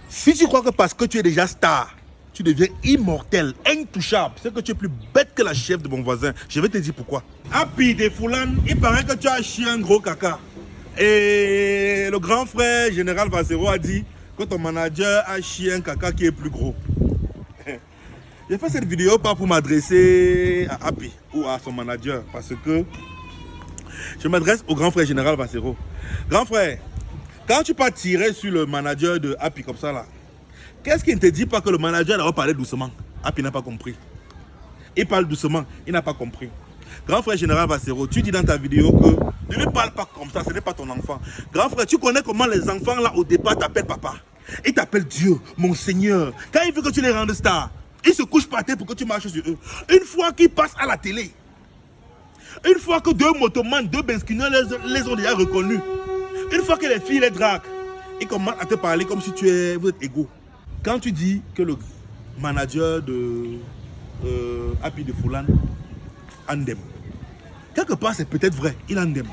Si tu crois que parce que tu es déjà star, tu deviens immortel, intouchable, c'est que tu es plus bête que la chef de mon voisin. Je vais te dire pourquoi. Happy de Foulan, il paraît que tu as chié un gros caca. Et le grand frère général Vasero a dit que ton manager a chié un caca qui est plus gros. J'ai fait cette vidéo pas pour m'adresser à Happy ou à son manager, parce que je m'adresse au grand frère général Vasero. Grand frère, quand tu pas tirer sur le manager de Happy comme ça là, qu'est-ce qui ne te dit pas que le manager doit parler doucement? Happy n'a pas compris. Il parle doucement, il n'a pas compris. Grand frère général Vasero, tu dis dans ta vidéo que ne lui parle pas comme ça, ce n'est pas ton enfant. Grand frère, tu connais comment les enfants là au départ t'appellent papa. Ils t'appellent Dieu, mon Seigneur. Quand il veut que tu les rendes stars, ils se couchent par terre pour que tu marches sur eux. Une fois qu'ils passent à la télé, une fois que deux motomans, deux benskinaires les ont déjà reconnus, une fois que les filles les draguent, ils commencent à te parler comme si vous êtes égaux. Quand tu dis que le manager de Happy de Foulan andem, quelque part c'est peut-être vrai, il andem.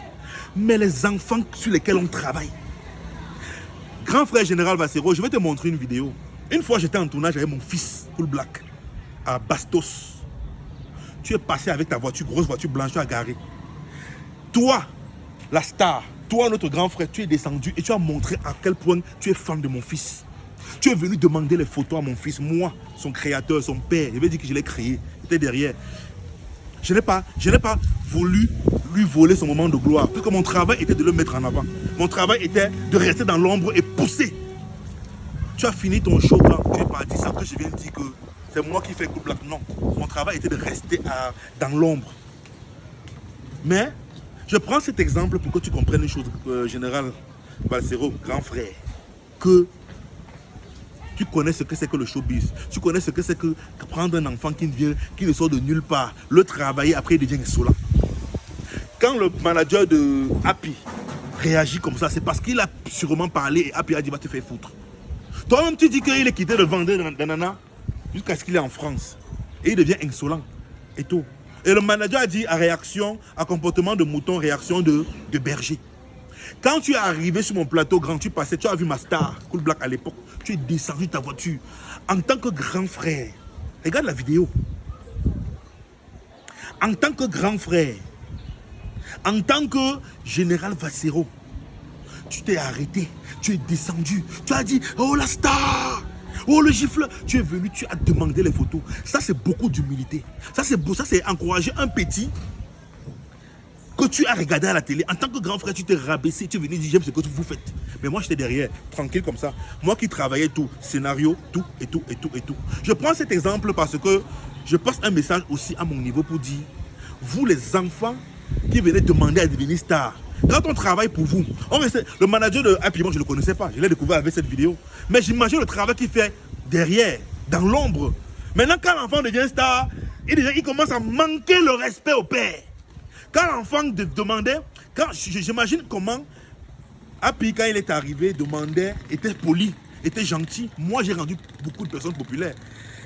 Mais les enfants sur lesquels on travaille, grand frère général Vasero, je vais te montrer une vidéo. Une fois j'étais en tournage avec mon fils, Cool Black, à Bastos. Tu es passé avec ta voiture, grosse voiture blanche, tu as garé. Toi, la star, toi notre grand frère, tu es descendu et tu as montré à quel point tu es fan de mon fils. Tu es venu demander les photos à mon fils, moi, son créateur, son père. Je vais dire que je l'ai créé, j'étais derrière. Je n'ai pas voulu lui voler son moment de gloire, parce que mon travail était de le mettre en avant. Mon travail était de rester dans l'ombre et pousser. Tu as fini ton show quand tu es parti sans que je vienne dire que c'est moi qui fais Cool Black. Non, mon travail était de rester dans l'ombre. Mais je prends cet exemple pour que tu comprennes une chose, général Vasero, grand frère, que tu connais ce que c'est que le showbiz. Tu connais ce que c'est que prendre un enfant qui ne sort de nulle part, le travailler, après il devient insolent. Quand le manager de Happy réagit comme ça, c'est parce qu'il a sûrement parlé et Happy a dit va te faire foutre. Toi-même tu dis qu'il est quitté de vendre d'Anana jusqu'à ce qu'il est en France. Et il devient insolent et tout. Et le manager a dit à réaction, à comportement de mouton, réaction de berger. Quand tu es arrivé sur mon plateau grand, tu passais, tu as vu ma star, Cool Black à l'époque, tu es descendu de ta voiture. En tant que grand frère, regarde la vidéo. En tant que grand frère, en tant que général Vasero, tu t'es arrêté, tu es descendu, tu as dit, oh la star, oh le gifle, tu es venu, tu as demandé les photos. Ça c'est beaucoup d'humilité. Ça c'est beau, ça c'est encourager un petit que tu as regardé à la télé. En tant que grand frère, tu t'es rabaissé, tu es venu dire j'aime ce que vous faites. Mais moi j'étais derrière, tranquille comme ça. Moi qui travaillais tout, scénario, tout et tout et tout et tout. Je prends cet exemple parce que je passe un message aussi à mon niveau pour dire, vous les enfants qui venez demander à devenir star, quand on travaille pour vous, le manager de Happy, moi je ne le connaissais pas, je l'ai découvert avec cette vidéo. Mais j'imagine le travail qu'il fait derrière, dans l'ombre. Maintenant quand l'enfant devient star, il commence à manquer le respect au père. Quand l'enfant demandait, j'imagine comment Happy, quand il est arrivé, demandait, était poli, était gentil. Moi j'ai rendu beaucoup de personnes populaires.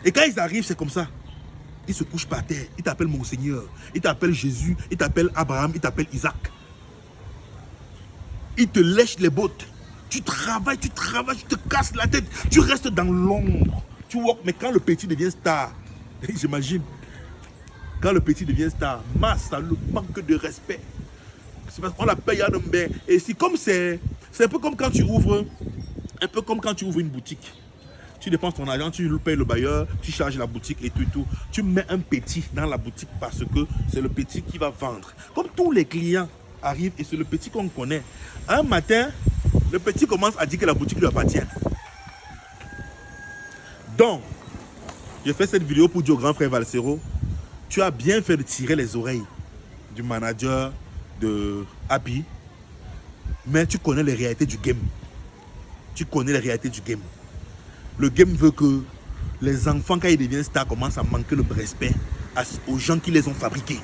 Et quand ils arrivent, c'est comme ça. Ils se couchent par terre, ils t'appellent mon Seigneur, ils t'appellent Jésus, ils t'appellent Abraham, ils t'appellent Isaac. Ils te lèchent les bottes. Tu travailles, tu te casses la tête. Tu restes dans l'ombre. Tu walk, mais quand le petit devient star, j'imagine, quand le petit devient star, ça le manque de respect. C'est parce qu'on la paye à Nombe. Et si comme c'est un peu comme quand tu ouvres, une boutique. Tu dépenses ton argent, tu payes le bailleur, tu charges la boutique et tout et tout. Tu mets un petit dans la boutique parce que c'est le petit qui va vendre. Comme tous les clients arrivent et c'est le petit qu'on connaît. Un matin, le petit commence à dire que la boutique lui appartient. Donc, j'ai fait cette vidéo pour dire au grand frère Vasero, tu as bien fait de tirer les oreilles du manager de Happy, mais tu connais les réalités du game. Tu connais les réalités du game. Le game veut que les enfants, quand ils deviennent stars, commencent à manquer le respect aux gens qui les ont fabriqués.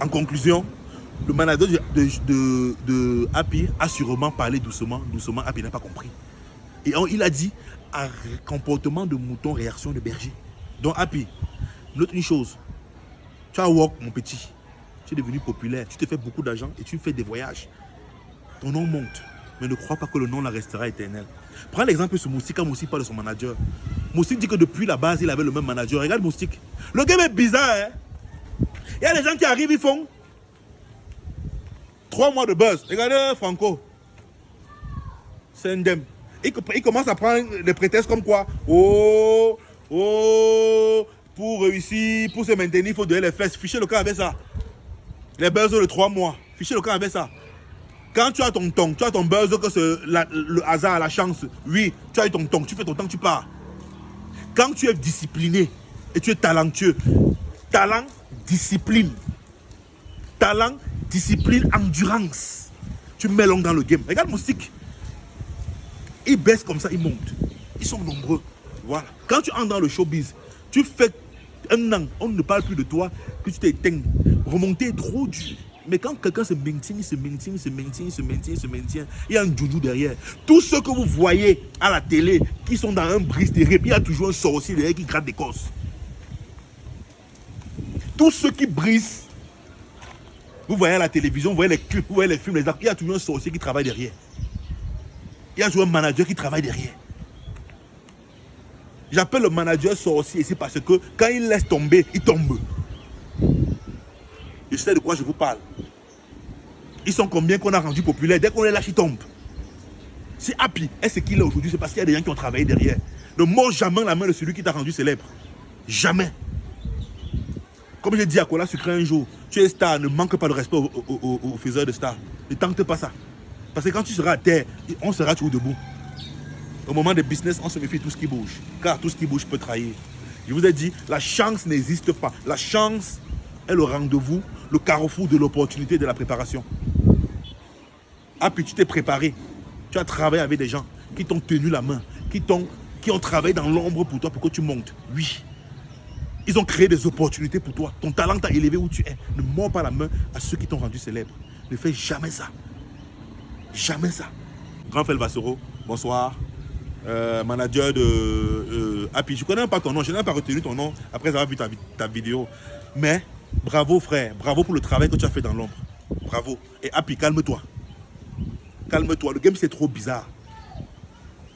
En conclusion, le manager de Happy a sûrement parlé doucement. Doucement, Happy n'a pas compris. Et il a dit un comportement de mouton, réaction de berger. Donc Happy, note une chose. Tu as walk, mon petit. Tu es devenu populaire. Tu te fais beaucoup d'argent et tu fais des voyages. Ton nom monte. Mais ne crois pas que le nom là restera éternel. Prends l'exemple de ce Moustique quand Moustique parle de son manager. Moustique dit que depuis la base, il avait le même manager. Regarde Moustique. Le game est bizarre, hein. Il y a des gens qui arrivent, ils font 3 mois de buzz. Regardez Franco. C'est indemne. Il commence à prendre des prétextes comme quoi. Oh, pour réussir, pour se maintenir, il faut donner les fesses. Fichez le camp avec ça. Les buzz de 3 mois. Fichez le camp avec ça. Quand tu as ton ton, tu as ton buzz que c'est le hasard, la chance. Oui, tu as eu ton ton, tu fais ton temps, tu pars. Quand tu es discipliné et tu es talentueux, talent, discipline. Talent, discipline, endurance. Tu mets l'ongle dans le game. Regarde Moustique. Ils baissent comme ça, ils montent. Ils sont nombreux. Voilà. Quand tu entres dans le showbiz, tu fais un an, on ne parle plus de toi, que tu t'éteignes. Remonter est trop dur. Mais quand quelqu'un se maintient, il y a un joujou derrière. Tous ceux que vous voyez à la télé, qui sont dans un brise terrible, il y a toujours un sorcier derrière qui gratte des cosses. Tous ceux qui brisent, vous voyez à la télévision, vous voyez les clips, vous voyez les films, les actes, il y a toujours un sorcier qui travaille derrière. Il y a toujours un manager qui travaille derrière. J'appelle le manager sorcier ici parce que quand il laisse tomber, il tombe. Je sais de quoi je vous parle. Ils sont combien qu'on a rendu populaires? Dès qu'on les lâche, ils tombent. Si Happy est ce qu'il est aujourd'hui, c'est parce qu'il y a des gens qui ont travaillé derrière. Ne mords jamais la main de celui qui t'a rendu célèbre. Jamais. Comme j'ai dit à Kola Sucré un jour, tu es star, ne manque pas de respect aux faiseurs de stars. Ne tente pas ça. Parce que quand tu seras à terre, on sera toujours debout. Au moment des business, on se méfie de tout ce qui bouge. Car tout ce qui bouge peut trahir. Je vous ai dit, la chance n'existe pas. La chance est le rendez-vous, le carrefour de l'opportunité de la préparation. Ah, puis tu t'es préparé. Tu as travaillé avec des gens qui t'ont tenu la main, qui ont travaillé dans l'ombre pour toi, pour que tu montes. Oui. Ils ont créé des opportunités pour toi. Ton talent t'a élevé où tu es. Ne mords pas la main à ceux qui t'ont rendu célèbre. Ne fais jamais ça. Jamais ça. Grand Fel Vassero, bonsoir. Manager de Happy. Je ne connais pas ton nom, je n'ai pas retenu ton nom après avoir vu ta vidéo. Mais bravo frère, bravo pour le travail que tu as fait dans l'ombre. Bravo. Et Happy, calme-toi. Calme-toi, le game c'est trop bizarre.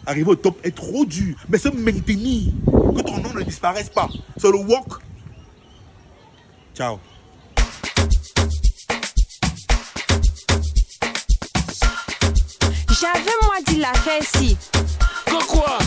Arriver au top est trop dur. Mais se maintenir, que ton nom ne disparaisse pas. C'est le walk. Ciao. J'avais moi dit la faire ici. Que quoi?